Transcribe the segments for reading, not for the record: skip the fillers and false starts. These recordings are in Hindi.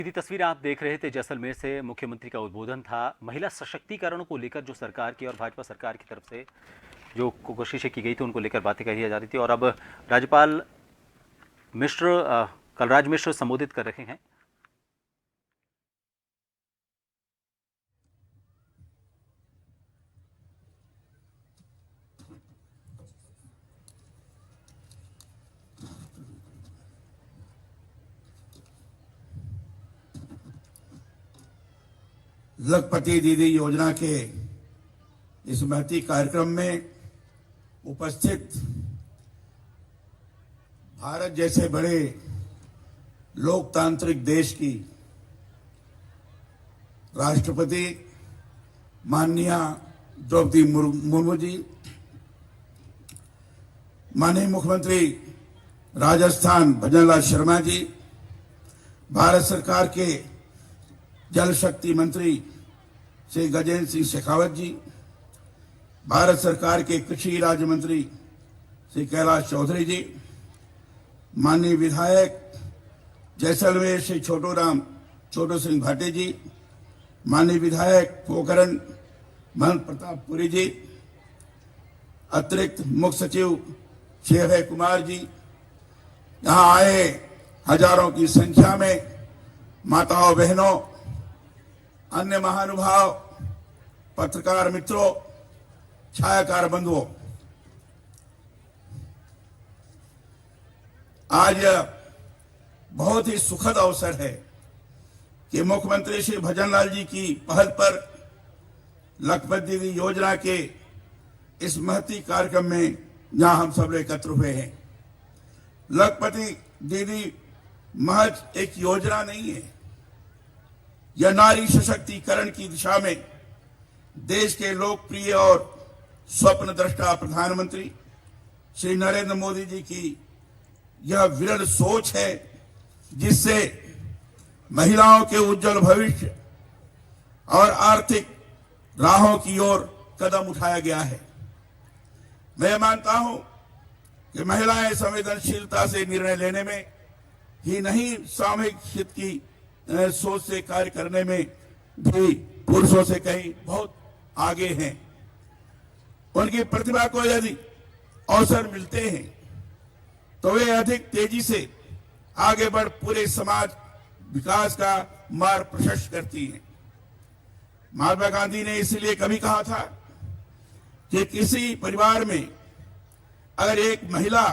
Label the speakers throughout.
Speaker 1: सीधी तस्वीर आप देख रहे थे जैसलमेर से मुख्यमंत्री का उद्बोधन था। महिला सशक्तिकरण को लेकर जो सरकार की और भाजपा सरकार की तरफ से जो कोशिशें की गई थी उनको लेकर बातें कही जा रही थी और अब राज्यपाल कलराज मिश्र संबोधित कर रहे हैं।
Speaker 2: लखपति दीदी योजना के इस महती कार्यक्रम में उपस्थित भारत जैसे बड़े लोकतांत्रिक देश की राष्ट्रपति माननीय द्रौपदी मुर्मू जी, माननीय मुख्यमंत्री राजस्थान भजनलाल शर्मा जी, भारत सरकार के जल शक्ति मंत्री श्री गजेंद्र सिंह शेखावत जी, भारत सरकार के कृषि राज्य मंत्री श्री कैलाश चौधरी जी, माननीय विधायक जैसलमेर श्री छोटू सिंह भाटे जी, माननीय विधायक पोखरण महंत प्रताप पुरी जी, अतिरिक्त मुख्य सचिव श्री अभय कुमार जी, यहाँ आए हजारों की संख्या में माताओं बहनों, अन्य महानुभाव, पत्रकार मित्रों, छायाकार बंधुओं, आज बहुत ही सुखद अवसर है कि मुख्यमंत्री श्री भजनलाल जी की पहल पर लखपति दीदी योजना के इस महती कार्यक्रम में जहां हम सब एकत्र हुए हैं। लखपति दीदी महज एक योजना नहीं है, यह नारी सशक्तिकरण की दिशा में देश के लोकप्रिय और स्वप्न दृष्टा प्रधानमंत्री श्री नरेंद्र मोदी जी की यह विरल सोच है, जिससे महिलाओं के उज्जवल भविष्य और आर्थिक राहों की ओर कदम उठाया गया है। मैं मानता हूं कि महिलाएं संवेदनशीलता से निर्णय लेने में ही नहीं, सामूहिक हित की सोच से कार्य करने में भी पुरुषों से कहीं बहुत आगे हैं। उनकी प्रतिभा को यदि अवसर मिलते हैं तो वे अधिक तेजी से आगे बढ़ पूरे समाज विकास का मार्ग प्रशस्त करती हैं। महात्मा गांधी ने इसलिए कभी कहा था कि किसी परिवार में अगर एक महिला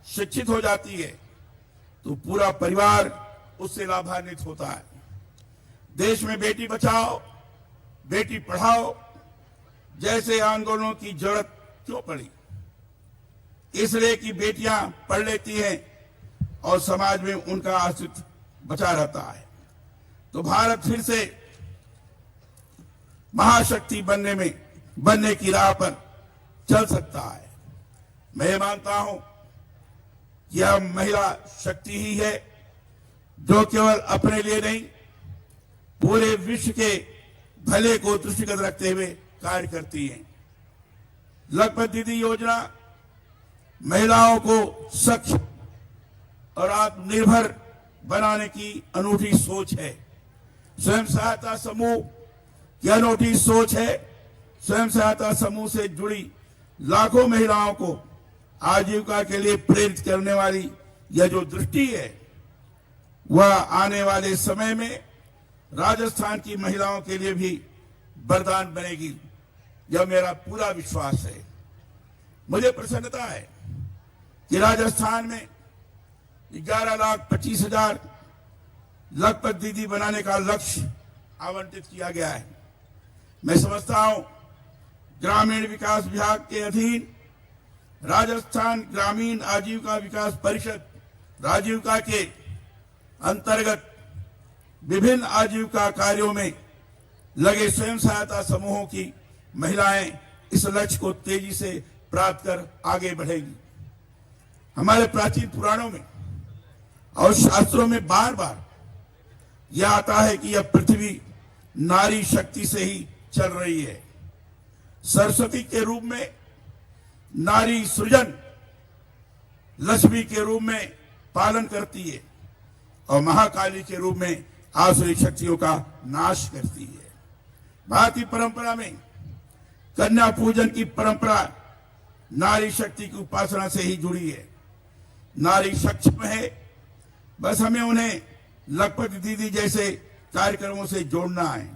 Speaker 2: शिक्षित हो जाती है तो पूरा परिवार उससे लाभान्वित होता है। देश में बेटी बचाओ बेटी पढ़ाओ जैसे आंदोलनों की जरूरत क्यों पड़ी? इसलिए कि बेटियां पढ़ लेती हैं और समाज में उनका अस्तित्व बचा रहता है, तो भारत फिर से महाशक्ति बनने की राह पर चल सकता है। मैं मानता हूं कि यह महिला शक्ति ही है जो केवल अपने लिए नहीं, पूरे विश्व के भले को दृष्टिगत रखते हुए कार्य करती है। लखपति दीदी योजना महिलाओं को सक्षम और आत्मनिर्भर बनाने की अनूठी सोच है। स्वयं सहायता समूह की अनूठी सोच है। स्वयं सहायता समूह से जुड़ी लाखों महिलाओं को आजीविका के लिए प्रेरित करने वाली यह जो दृष्टि है, वह आने वाले समय में राजस्थान की महिलाओं के लिए भी वरदान बनेगी, यह मेरा पूरा विश्वास है। मुझे प्रसन्नता है कि राजस्थान में 11,25,000 लखपति दीदी बनाने का लक्ष्य आवंटित किया गया है। मैं समझता हूं ग्रामीण विकास विभाग के अधीन राजस्थान ग्रामीण आजीविका विकास परिषद राजीविका के अंतर्गत विभिन्न आजीविका कार्यों में लगे स्वयं सहायता समूहों की महिलाएं इस लक्ष्य को तेजी से प्राप्त कर आगे बढ़ेगी। हमारे प्राचीन पुराणों में और शास्त्रों में बार बार यह आता है कि यह पृथ्वी नारी शक्ति से ही चल रही है। सरस्वती के रूप में नारी सृजन लक्ष्मी के रूप में पालन करती है और महाकाली के रूप में आसुरी शक्तियों का नाश करती है। भारतीय परंपरा में कन्या पूजन की परंपरा नारी शक्ति की उपासना से ही जुड़ी है। नारी सक्षम है, बस हमें उन्हें लखपति दीदी जैसे कार्यक्रमों से जोड़ना है।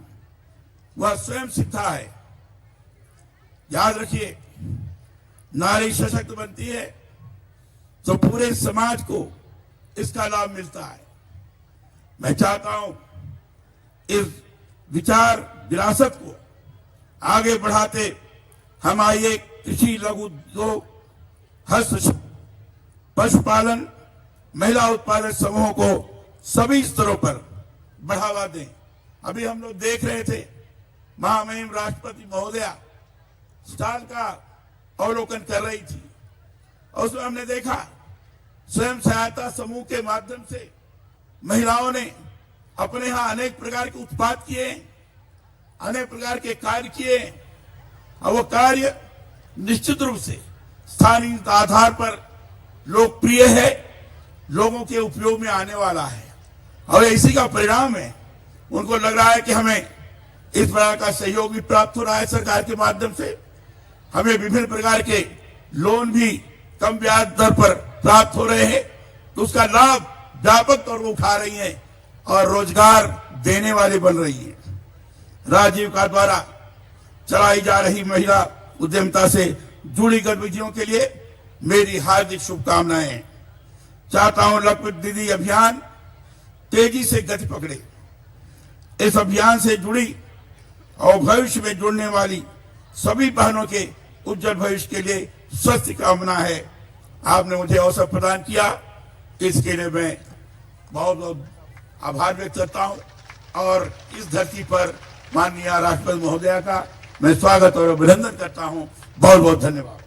Speaker 2: वह स्वयं सिद्धा है। याद रखिए, नारी सशक्त बनती है तो पूरे समाज को इसका लाभ मिलता है। मैं चाहता हूं इस विचार विरासत को आगे बढ़ाते हम आइए कृषि, लघु उद्योग, हस्तशिल्प, पशुपालन, महिला उत्पादक समूहों को सभी स्तरों पर बढ़ावा दें। अभी हम लोग देख रहे थे, महामहिम राष्ट्रपति महोदया स्टॉल का अवलोकन कर रही थी और उसमें हमने देखा स्वयं सहायता समूह के माध्यम से महिलाओं ने अपने यहां अनेक प्रकार के उत्पाद किए, अनेक प्रकार के कार्य किए और वो कार्य निश्चित रूप से स्थानीय आधार पर लोकप्रिय है, लोगों के उपयोग में आने वाला है और इसी का परिणाम है। उनको लग रहा है कि हमें इस प्रकार का सहयोग भी प्राप्त हो रहा है सरकार के माध्यम से। हमें विभिन्न प्रकार के लोन भी कम ब्याज दर पर प्राप्त हो रहे हैं, तो उसका लाभ व्यापक तौर पर उठा रही हैं और रोजगार देने वाली बन रही है। राजीव का द्वारा चलाई जा रही महिला उद्यमिता से जुड़ी गतिविधियों के लिए मेरी हार्दिक शुभकामनाएं। चाहता हूं लखपति दीदी अभियान तेजी से गति पकड़े। इस अभियान से जुड़ी और भविष्य में जुड़ने वाली सभी बहनों के उज्जवल भविष्य के लिए स्वस्थ कामना है। आपने मुझे अवसर प्रदान किया, इसके लिए मैं बहुत बहुत आभार व्यक्त करता हूं और इस धरती पर माननीय राष्ट्रपति महोदया का मैं स्वागत और अभिनंदन करता हूं। बहुत बहुत धन्यवाद।